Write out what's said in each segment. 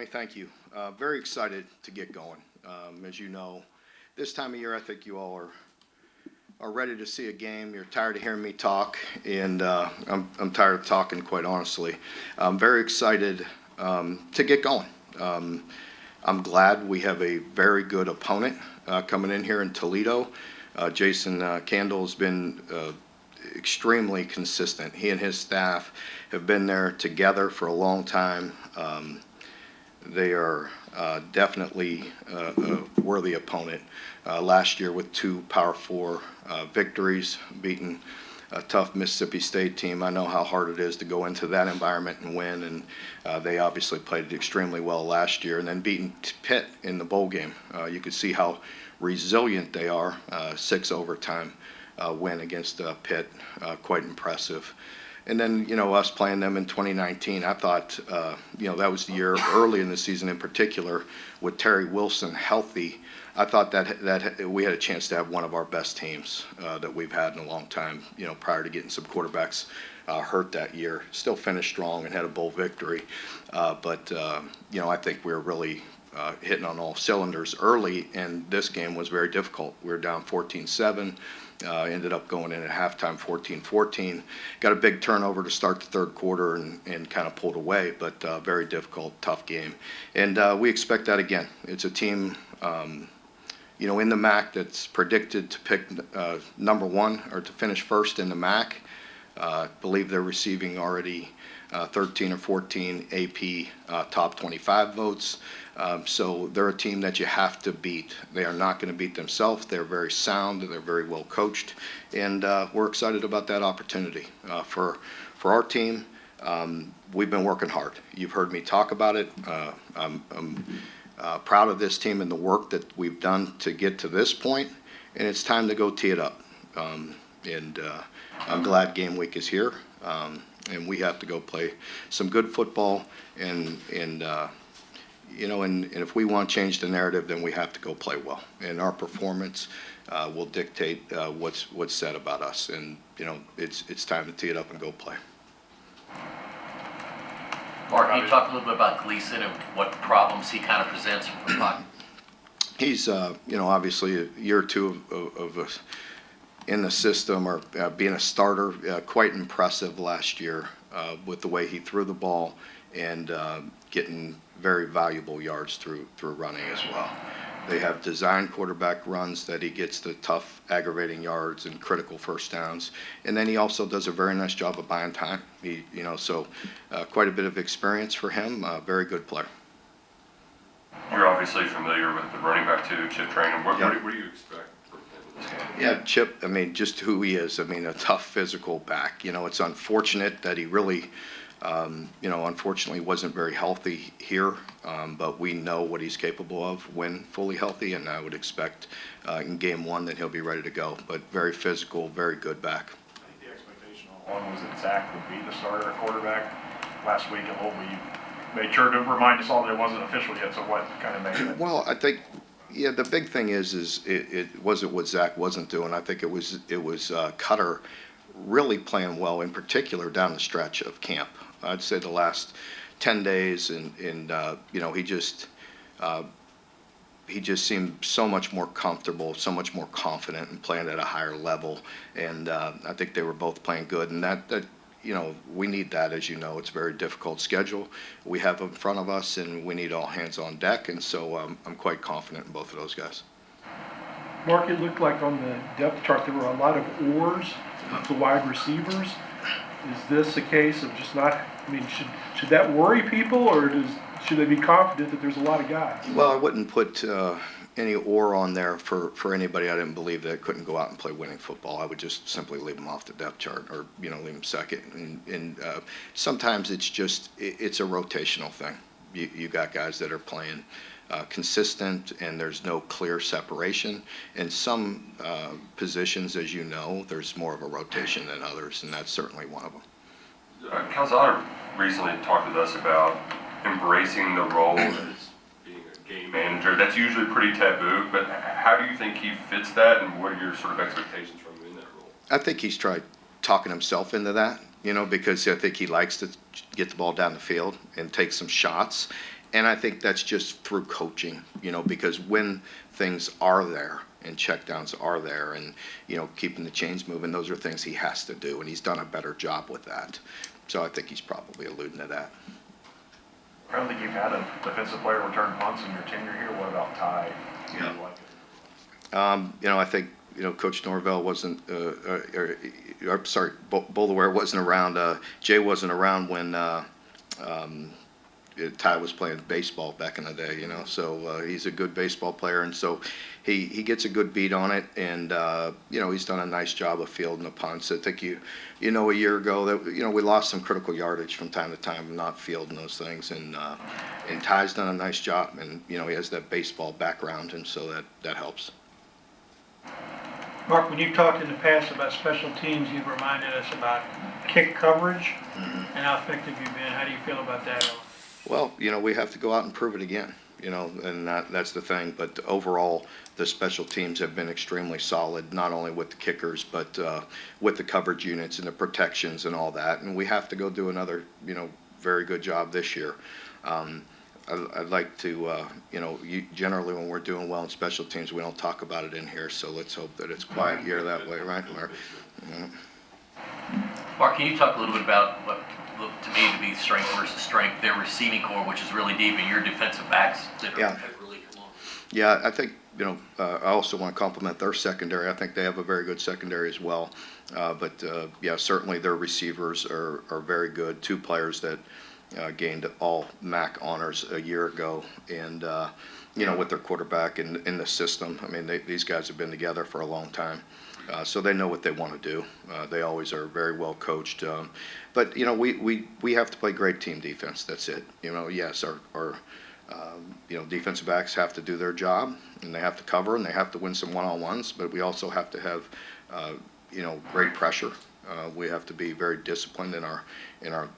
Tommy, thank you. Very excited to get going. As you know, this time of year, I think you all are ready to see a game. You're tired of hearing me talk, and I'm tired of talking, quite honestly. I'm very excited to get going. I'm glad we have a very good opponent coming in here in Toledo. Jason Candle has been extremely consistent. He and his staff have been there together for a long time. They are definitely a worthy opponent. Last year with 2 Power 4 victories, beating a tough Mississippi State team. I know how hard it is to go into that environment and win, and they obviously played extremely well last year. And then beating Pitt in the bowl game. You could see how resilient they are. 6 overtime win against Pitt, quite impressive. And then, us playing them in 2019, I thought, that was the year early in the season in particular with Terry Wilson healthy. I thought that we had a chance to have one of our best teams that we've had in a long time, prior to getting some quarterbacks hurt that year. Still finished strong and had a bowl victory. But I think we were really hitting on all cylinders early, and this game was very difficult. We were down 14-7. Ended up going in at halftime 14-14. Got a big turnover to start the third quarter and kind of pulled away, but very difficult, tough game. And we expect that again. It's a team, in the MAC that's predicted to pick number 1 or to finish first in the MAC. I believe they're receiving already 13 or 14 AP top 25 votes. So they're a team that you have to beat. They are not going to beat themselves. They're very sound. They're very well coached. And we're excited about that opportunity. For our team, we've been working hard. You've heard me talk about it. I'm proud of this team and the work that we've done to get to this point. And it's time to go tee it up. I'm glad game week is here. And we have to go play some good football, and if we want to change the narrative, then we have to go play well. And our performance will dictate what's said about us. And it's time to tee it up and go play. Mark, can you talk a little bit about Gleason and what problems he kind of presents from the pocket? He's obviously a year or two of in the system, or being a starter, quite impressive last year with the way he threw the ball and getting very valuable yards through running as well. They have designed quarterback runs that he gets the tough, aggravating yards and critical first downs, and then he also does a very nice job of buying time. So quite a bit of experience for him. Very good player. You're obviously familiar with the running back too, Chip Trainum. What do you expect? Yeah, Chip, just who he is. A tough physical back. It's unfortunate that he really, unfortunately wasn't very healthy here, but we know what he's capable of when fully healthy, and I would expect in game 1 that he'll be ready to go. But very physical, very good back. I think the expectation all along was that Zach would be the starter at quarterback. Last week at Holtby, you made sure to remind us all that it wasn't official yet, so what kind of made it? Well, I think, the big thing is it wasn't what Zach wasn't doing. I think it was Cutter really playing well, in particular down the stretch of camp. I'd say the last 10 days, and he just seemed so much more comfortable, so much more confident, and playing at a higher level. And I think they were both playing good, and that we need that. As you know, it's a very difficult schedule we have in front of us, and we need all hands on deck. And so I'm quite confident in both of those guys. Mark, it looked like on the depth chart there were a lot of oars to wide receivers. Is this a case of just not? Should that worry people, or should they be confident that there's a lot of guys? Well, I wouldn't put any or on there for anybody I didn't believe that couldn't go out and play winning football. I would just simply leave them off the depth chart, or leave them second. And sometimes it's a rotational thing. You got guys that are playing consistent, and there's no clear separation. In some positions, as you know, there's more of a rotation than others, and that's certainly one of them. Calzada recently talked with us about embracing the role as being a game manager. That's usually pretty taboo, but how do you think he fits that, and what are your sort of expectations from him in that role? I think he's tried talking himself into that, because I think he likes to get the ball down the field and take some shots. And I think that's just through coaching, because when things are there and checkdowns are there and, keeping the chains moving, those are things he has to do, and he's done a better job with that. So I think he's probably alluding to that. I don't think you've had a defensive player return punts in your tenure here. What about Ty? Do you like it? I think, Coach Norvell wasn't, Boulware wasn't around, Jay wasn't around when Ty was playing baseball back in the day, so he's a good baseball player, and so he gets a good beat on it, and, he's done a nice job of fielding the punts. I think a year ago that, we lost some critical yardage from time to time, not fielding those things, and Ty's done a nice job, and, he has that baseball background, and so that helps. Mark, when you've talked in the past about special teams, you've reminded us about kick coverage and how effective you've been. How do you feel about that? Well, we have to go out and prove it again, and that's the thing. But overall, the special teams have been extremely solid, not only with the kickers, but with the coverage units and the protections and all that. And we have to go do another, very good job this year. I'd like to, generally when we're doing well in special teams, we don't talk about it in here, so let's hope that it's quiet year that way, right, Mark? Mark, can you talk a little bit about what looked to me to be strength versus strength, their receiving core, which is really deep, and your defensive backs that have really come on? Yeah, I think, I also want to compliment their secondary. I think they have a very good secondary as well. But certainly their receivers are very good. Two players that gained all MAC honors a year ago, and with their quarterback in the system. I mean, these guys have been together for a long time, so they know what they want to do. They always are very well coached. But we have to play great team defense. That's it. Yes, our defensive backs have to do their job, and they have to cover, and they have to win some one-on-ones. But we also have to have great pressure. We have to be very disciplined in our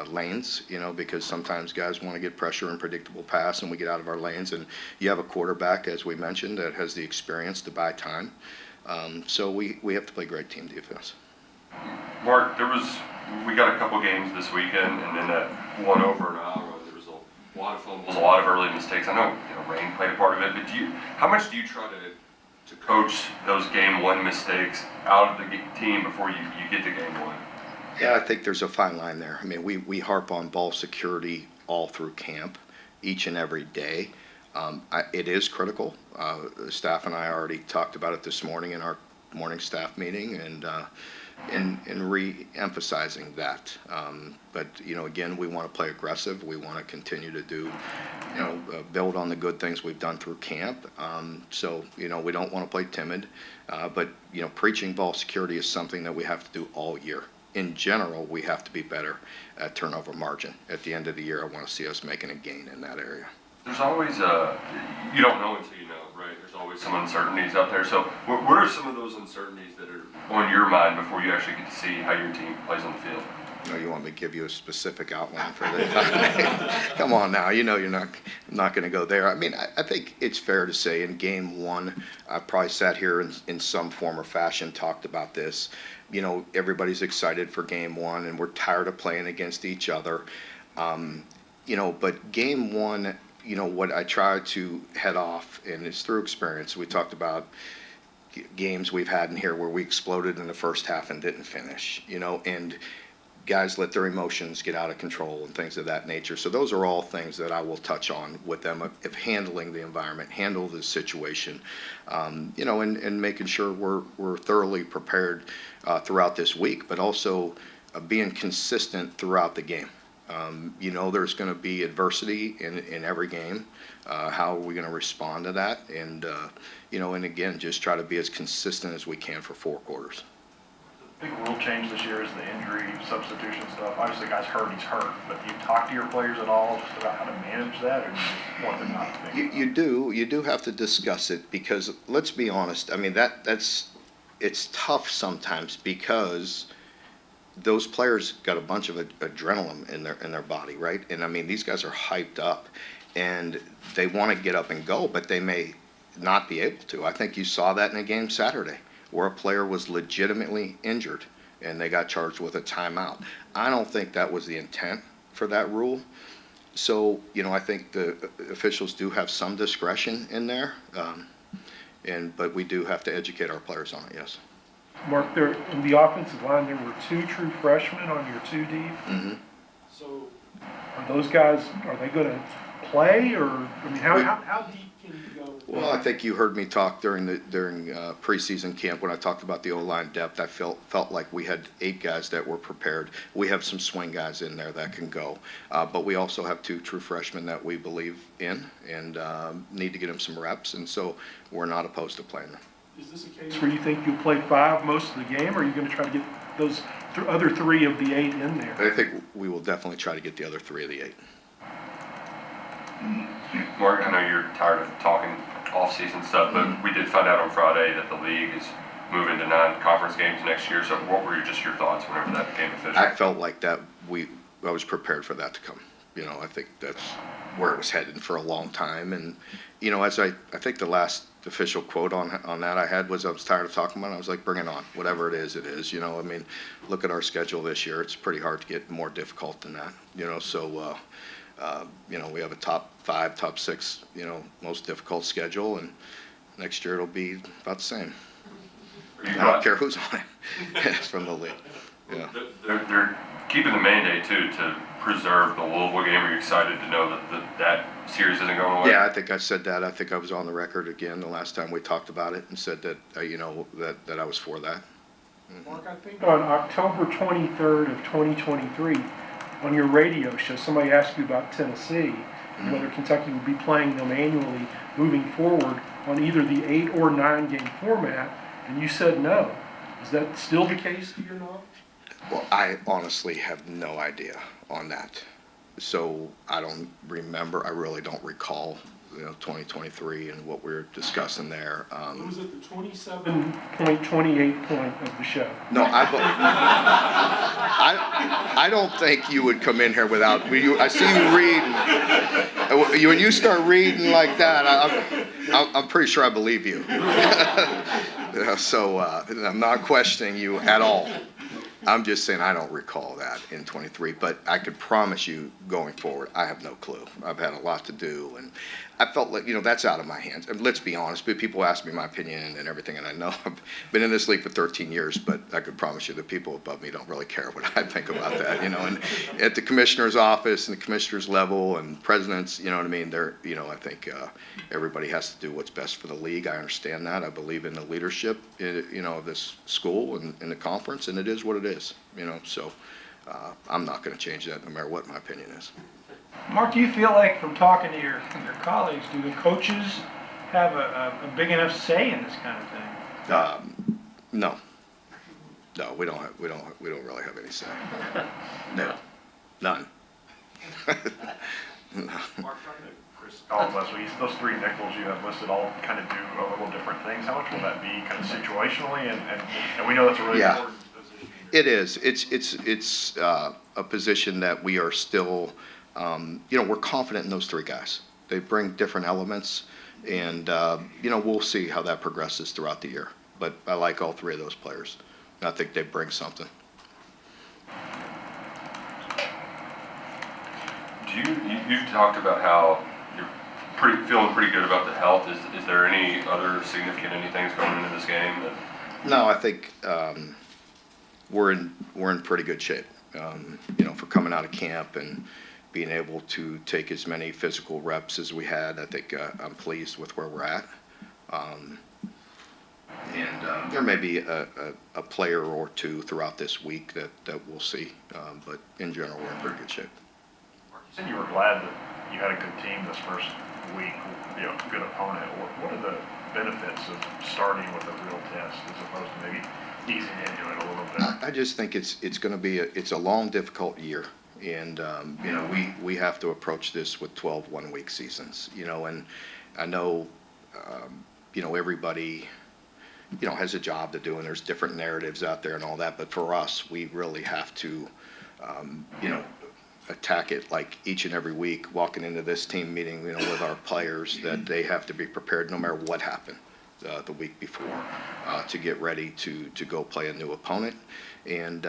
lanes, because sometimes guys want to get pressure and predictable pass, and we get out of our lanes. And you have a quarterback, as we mentioned, that has the experience to buy time. So we have to play great team defense. Mark, we got a couple games this weekend, and then that one over in Iowa, there was a lot of fumbles, a lot of early mistakes. I know, rain played a part of it, but how much do you try to coach those game one mistakes out of the team before you get to game one? Yeah, I think there's a fine line there. I mean, we harp on ball security all through camp, each and every day. It is critical. The staff and I already talked about it this morning in our morning staff meeting, and re-emphasizing that. But again, we want to play aggressive. We want to continue to do, build on the good things we've done through camp. So we don't want to play timid. But preaching ball security is something that we have to do all year. In general, we have to be better at turnover margin. At the end of the year, I want to see us making a gain in that area. There's always you don't know until you know, right? There's always some uncertainties out there. So what are some of those uncertainties that are on your mind before you actually get to see how your team plays on the field? You want me to give you a specific outline for this? Come on now, you're not going to go there. I mean, I think it's fair to say in game one, I probably sat here in some form or fashion, talked about this. Everybody's excited for game one, and we're tired of playing against each other. But game one, what I try to head off, and it's through experience. We talked about games we've had in here where we exploded in the first half and didn't finish, and guys let their emotions get out of control and things of that nature. So those are all things that I will touch on with them of handling the environment, handle the situation, and making sure we're thoroughly prepared throughout this week, but also being consistent throughout the game. There's going to be adversity in every game. How are we going to respond to that? And, and again, just try to be as consistent as we can for 4 quarters. Big rule change this year is the injury substitution stuff. Obviously, the guy's hurt, he's hurt. But do you talk to your players at all just about how to manage that, or you just want them not to think? You do have to discuss it, because let's be honest. I mean, it's tough sometimes, because those players got a bunch of adrenaline in their body, right? And I mean, these guys are hyped up, and they want to get up and go, but they may not be able to. I think you saw that in a game Saturday, where a player was legitimately injured and they got charged with a timeout. I don't think that was the intent for that rule. So, I think the officials do have some discretion in there, but we do have to educate our players on it, yes. Mark, there, in the offensive line, there were 2 true freshmen on your 2 deep. Mm-hmm. So are those guys, are they gonna play, or, I mean, how deep can you go? Well, I think you heard me talk during preseason camp when I talked about the O-line depth. I felt like we had 8 guys that were prepared. We have some swing guys in there that can go, but we also have 2 true freshmen that we believe in and need to get them some reps, and so we're not opposed to playing them. Is this a case where you think you'll play 5 most of the game, or are you gonna try to get those other 3 of the 8 in there? I think we will definitely try to get the other 3 of the 8. Mark, I know you're tired of talking off-season stuff, but we did find out on Friday that the league is moving to 9 conference games next year. So what were just your thoughts whenever that became official? I felt like that I was prepared for that to come. I think that's where it was headed for a long time. And, as I think the last official quote on that I had was I was tired of talking about it. I was like, bring it on. Whatever it is, it is. I mean, look at our schedule this year. It's pretty hard to get more difficult than that, so, we have a top 5, top 6, most difficult schedule, and next year it'll be about the same. I don't care who's on it from the league. Yeah. They're keeping the mandate too to preserve the Louisville game. Are you excited to know that series isn't going away? Yeah, I think I said that. I think I was on the record again the last time we talked about it and said that, that I was for that. Mark, I think on October 23rd of 2023, on your radio show, somebody asked you about Tennessee, and whether Kentucky would be playing them annually moving forward on either the 8 or 9 game format, and you said no. Is that still the case to your knowledge? Well, I honestly have no idea on that. So I don't remember. I really don't recall, 2023 and what we were discussing there. It was at the 27.28 point of the show. No, I don't think you would come in here without. I see you reading. When you start reading like that, I'm pretty sure I believe you. So I'm not questioning you at all. I'm just saying I don't recall that in 23, but I could promise you going forward, I have no clue. I've had a lot to do, and I felt like, that's out of my hands. And let's be honest, but people ask me my opinion and everything, and I know I've been in this league for 13 years, but I could promise you the people above me don't really care what I think about that, and at the commissioner's office and the commissioner's level and presidents, what I mean, they're, I think everybody has to do what's best for the league. I understand that. I believe in the leadership, of this school and in the conference, and it is what it is, so I'm not going to change that no matter what my opinion is. Mark, do you feel like from talking to your colleagues, do the coaches have a big enough say in this kind of thing? No, we don't really have any say. No, none. No. Mark, talking to Chris Collins last week, those 3 nickels you have listed all kind of do a little different things. How much will that be kind of situationally? And we know that's a really important position. It is. It's a position that we are still, we're confident in those 3 guys. They bring different elements, and, we'll see how that progresses throughout the year. But I like all 3 of those players. I think they bring something. You've talked about how you're feeling pretty good about the health. Is there any other significant things going into this game that? No, I think we're in pretty good shape. For coming out of camp and being able to take as many physical reps as we had, I think I'm pleased with where we're at. And there may be a player or 2 throughout this week that we'll see, but in general, we're in pretty good shape. Mark, you said you were glad that you had a good team this first week, good opponent. What are the benefits of starting with a real test as opposed to maybe easing into it a little bit? I just think it's going to be it's a long, difficult year, and we have to approach this with 12 one-week seasons, and I know everybody has a job to do, and there's different narratives out there and all that, but for us, we really have to attack it like each and every week, walking into this team meeting, with our players, that they have to be prepared no matter what happened. the week before to get ready to go play a new opponent. And,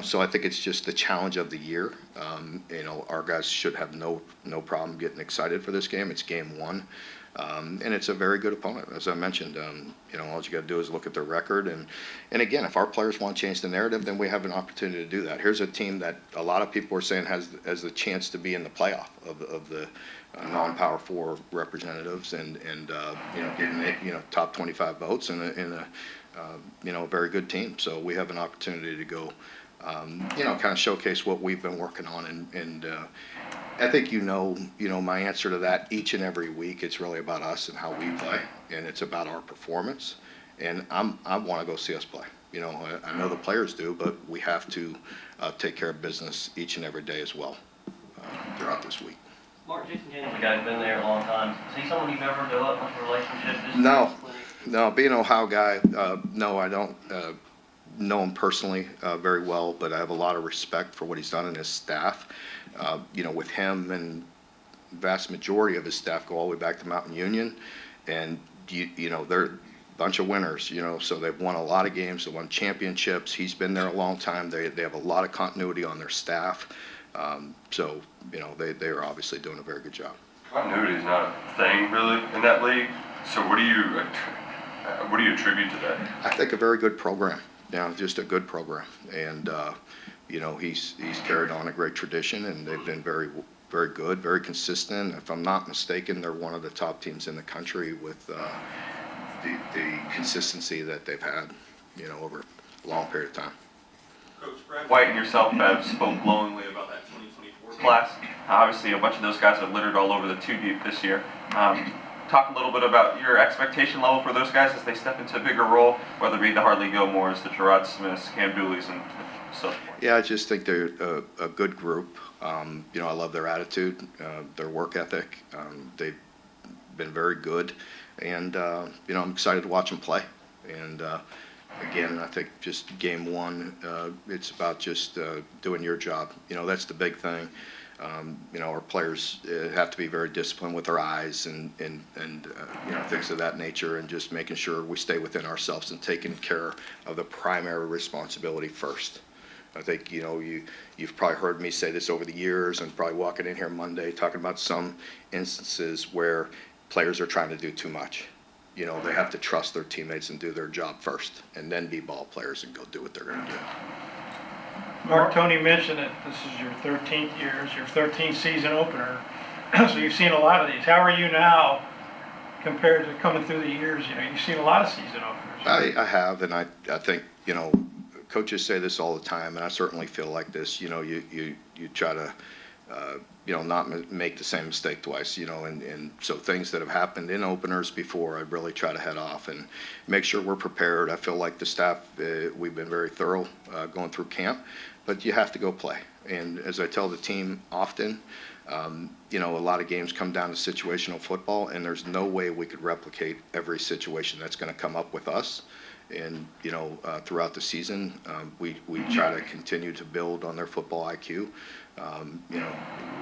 so I think it's just the challenge of the year. Our guys should have no problem getting excited for this game. It's game one. And it's a very good opponent, as I mentioned. All you got to do is look at their record, and again, if our players want to change the narrative, then we have an opportunity to do that. Here's a team that a lot of people are saying has the chance to be in the playoff of the non-Power 4 representatives, and getting top 25 votes in a very good team. So we have an opportunity to go, kind of showcase what we've been working on, and I think my answer to that each and every week. It's really about us and how we play, and it's about our performance. And I want to go see us play. I know the players do, but we have to take care of business each and every day as well throughout this week. Mark, Jason Daniels, a guy who's been there a long time. Is he someone you've ever developed much of a relationship? No, being an Ohio guy, no, I don't know him personally very well, but I have a lot of respect for what he's done in his staff. With him, and the vast majority of his staff go all the way back to Mountain Union, and they're a bunch of winners. So they've won a lot of games, they've won championships. He's been there a long time. They have a lot of continuity on their staff. So they are obviously doing a very good job. Continuity is not a thing really in that league. So what do you attribute to that? I think a very good program. Just a good program, and he's carried on a great tradition, and they've been very, very good, very consistent. If I'm not mistaken, they're one of the top teams in the country with the consistency that they've had, over a long period of time. Coach Brad White and yourself have spoke glowingly about that 2024 class. Obviously, a bunch of those guys have littered all over the two deep this year. Talk a little bit about your expectation level for those guys as they step into a bigger role, whether it be the Harley Gilmores, the Gerard Smiths, Cam Dooleys, and so forth. Yeah, I just think they're a good group. I love their attitude, their work ethic. They've been very good, and I'm excited to watch them play. And again, I think just game one, it's about just doing your job. That's the big thing. Our players have to be very disciplined with their eyes and things of that nature, and just making sure we stay within ourselves and taking care of the primary responsibility first. I think, you've probably heard me say this over the years, and probably walking in here Monday talking about some instances where players are trying to do too much. They have to trust their teammates and do their job first, and then be ball players and go do what they're going to do. Mark, Tony mentioned that this is your 13th year, it's your 13th season opener, so you've seen a lot of these. How are you now compared to coming through the years? You've seen a lot of season openers. I have, and I think, coaches say this all the time, and I certainly feel like this. You try to, not make the same mistake twice, and so things that have happened in openers before, I really try to head off and make sure we're prepared. I feel like the staff, we've been very thorough going through camp, but you have to go play. And as I tell the team often, a lot of games come down to situational football, and there's no way we could replicate every situation that's going to come up with us. And throughout the season, we try to continue to build on their football IQ.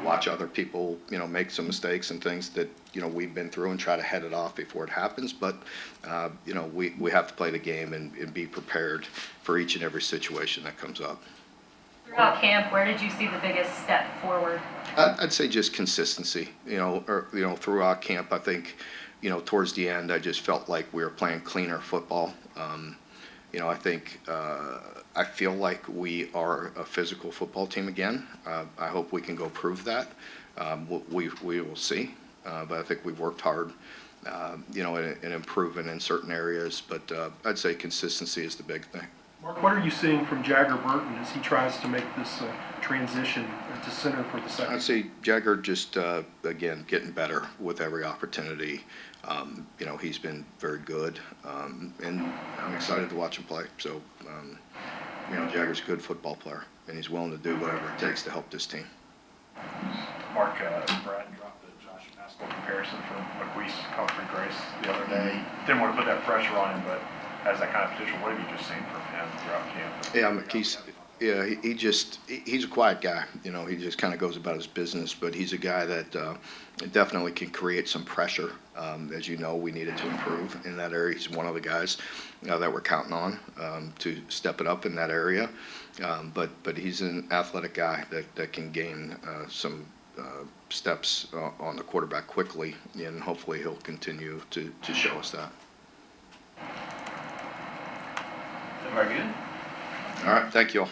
Watch other people make some mistakes and things that we've been through, and try to head it off before it happens. But we have to play the game and be prepared for each and every situation that comes up. Throughout camp, where did you see the biggest step forward? I'd say just consistency. Throughout camp, I think, towards the end, I just felt like we were playing cleaner football. I think I feel like we are a physical football team again. I hope we can go prove that. We will see. But I think we've worked hard, and improving in certain areas. But I'd say consistency is the big thing. Mark, what are you seeing from Jagger Burton as he tries to make this transition to center for the second? I'd say Jagger just, again, getting better with every opportunity. He's been very good, and I'm excited to watch him play. So, Jagger's a good football player, and he's willing to do whatever it takes to help this team. Mark, Brad dropped the Josh Pascal comparison from McQueese Comfrey Grace the other day. Didn't want to put that pressure on him, but as that kind of potential, what have you just seen from him throughout camp? Yeah, Yeah, he's a quiet guy, you know, he just kind of goes about his business, but he's a guy that definitely can create some pressure. As you know, we needed to improve in that area. He's one of the guys that we're counting on to step it up in that area. But he's an athletic guy that can gain some steps on the quarterback quickly, and hopefully he'll continue to show us that. Very good. All right, thank you all.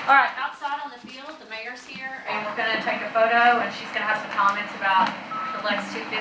All right, outside on the field, the mayor's here, and we're gonna take a photo, and she's gonna have some comments about the Lex 250.